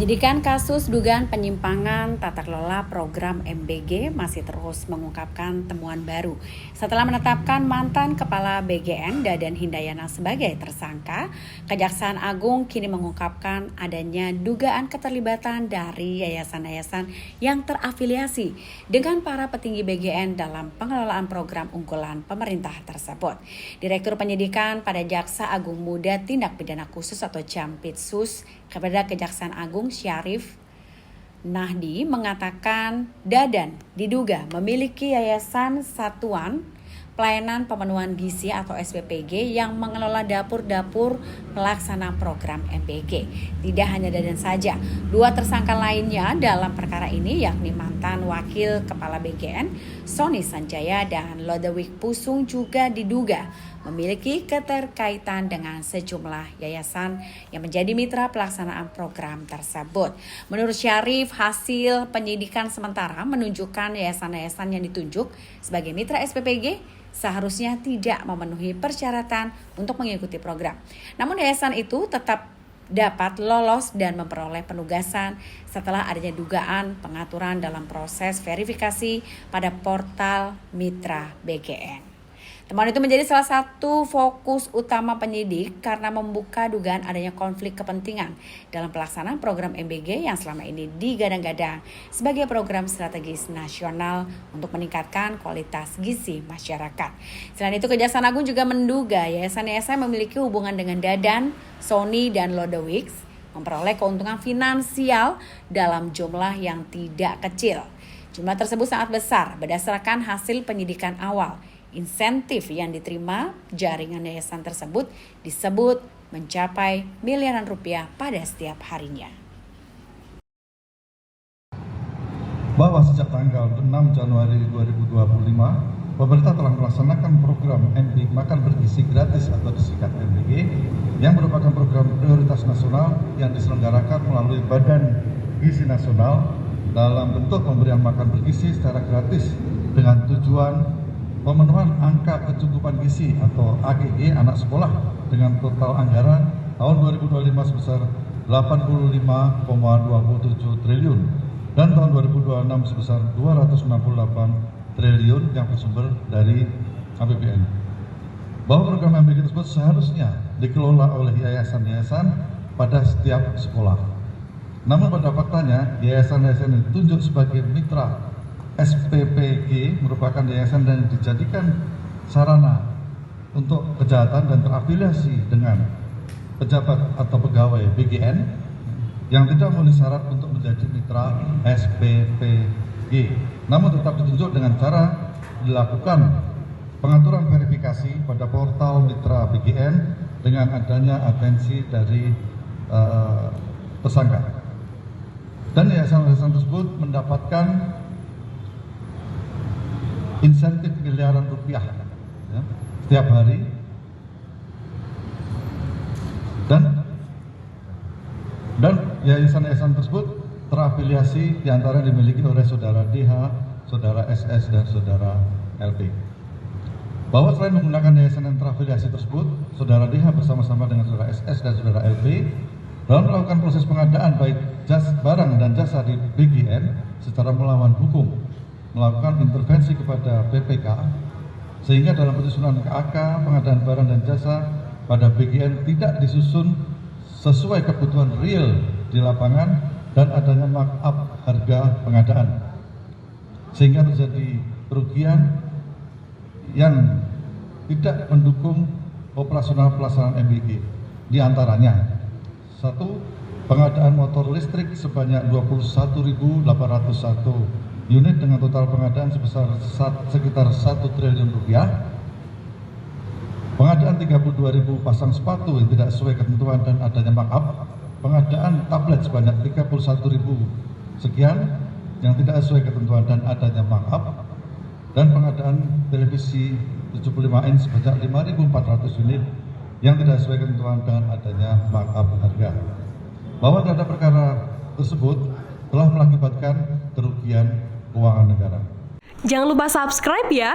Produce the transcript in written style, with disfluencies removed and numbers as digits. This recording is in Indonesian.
Penyidikan kasus dugaan penyimpangan tata kelola program MBG masih terus mengungkapkan temuan baru. Setelah menetapkan mantan Kepala BGN Dadan Hindayana sebagai tersangka, Kejaksaan Agung kini mengungkapkan adanya dugaan keterlibatan dari yayasan-yayasan yang terafiliasi dengan para petinggi BGN dalam pengelolaan program unggulan pemerintah tersebut. Direktur Penyidikan pada Jaksa Agung Muda Tindak Pidana Khusus atau Jampitsus kepada Kejaksaan Agung Syarif Nahdi mengatakan Dadan diduga memiliki yayasan satuan pelayanan pemenuhan gizi atau SPPG yang mengelola dapur-dapur pelaksana program MBG. Tidak hanya Dadan saja, dua tersangka lainnya dalam perkara ini yakni mantan Wakil Kepala BGN Sony Sanjaya dan Lodewijk Pusung juga diduga memiliki keterkaitan dengan sejumlah yayasan yang menjadi mitra pelaksanaan program tersebut. Menurut Syarif, hasil penyidikan sementara menunjukkan yayasan-yayasan yang ditunjuk sebagai mitra SPPG seharusnya tidak memenuhi persyaratan untuk mengikuti program. Namun yayasan itu tetap dapat lolos dan memperoleh penugasan setelah adanya dugaan pengaturan dalam proses verifikasi pada portal mitra BGN. Temuan itu menjadi salah satu fokus utama penyidik karena membuka dugaan adanya konflik kepentingan dalam pelaksanaan program MBG yang selama ini digadang-gadang sebagai program strategis nasional untuk meningkatkan kualitas gizi masyarakat. Selain itu, Kejaksaan Agung juga menduga yayasan-yayasan memiliki hubungan dengan Dadan, Sony, dan Lodewijk memperoleh keuntungan finansial dalam jumlah yang tidak kecil. Jumlah tersebut sangat besar berdasarkan hasil penyidikan awal. Insentif yang diterima jaringan yayasan tersebut disebut mencapai miliaran rupiah pada setiap harinya. Bahwa sejak tanggal 6 Januari 2025, pemerintah telah melaksanakan program MBG Makan Bergizi Gratis atau disingkat MBG yang merupakan program prioritas nasional yang diselenggarakan melalui Badan Gizi Nasional dalam bentuk pemberian makan bergizi secara gratis dengan tujuan pemenuhan angka kecukupan gizi atau AGG anak sekolah dengan total anggaran tahun 2025 sebesar 85,27 triliun dan tahun 2026 sebesar 268 triliun yang bersumber dari APBN. Bahwa program MBG tersebut seharusnya dikelola oleh yayasan-yayasan pada setiap sekolah. Namun pada faktanya, yayasan-yayasan yang ditunjuk sebagai mitra SPPG merupakan yayasan yang dijadikan sarana untuk kejahatan dan terafiliasi dengan pejabat atau pegawai BGN yang tidak memenuhi syarat untuk menjadi mitra SPPG. Namun tetap ditunjuk dengan cara dilakukan pengaturan verifikasi pada portal mitra BGN dengan adanya atensi dari tersangka. Dan yayasan-yayasan tersebut mendapatkan insentif miliaran rupiah ya, setiap hari dan yayasan-yayasan tersebut terafiliasi diantara dimiliki oleh saudara DH, saudara SS dan saudara LP. Bahwa selain menggunakan yayasan yang terafiliasi tersebut, saudara DH bersama-sama dengan saudara SS dan saudara LP dalam melakukan proses pengadaan baik barang dan jasa di BGN secara melawan hukum, melakukan intervensi kepada BPK sehingga dalam penyusunan KAK pengadaan barang dan jasa pada BGN tidak disusun sesuai kebutuhan real di lapangan dan adanya markup harga pengadaan sehingga terjadi kerugian yang tidak mendukung operasional pelaksanaan MBG. Di antaranya 1. Pengadaan motor listrik sebanyak 21.801 unit dengan total pengadaan sebesar sekitar 1 triliun rupiah. Pengadaan 32.000 pasang sepatu yang tidak sesuai ketentuan dan adanya markup. Pengadaan tablet sebanyak 31.000 sekian yang tidak sesuai ketentuan dan adanya markup. Dan pengadaan televisi 75 inch sebanyak 5.400 unit yang tidak sesuai ketentuan dengan adanya markup harga. Bahwa terhadap perkara tersebut telah mengakibatkan kerugian keuangan negara. Jangan lupa subscribe ya.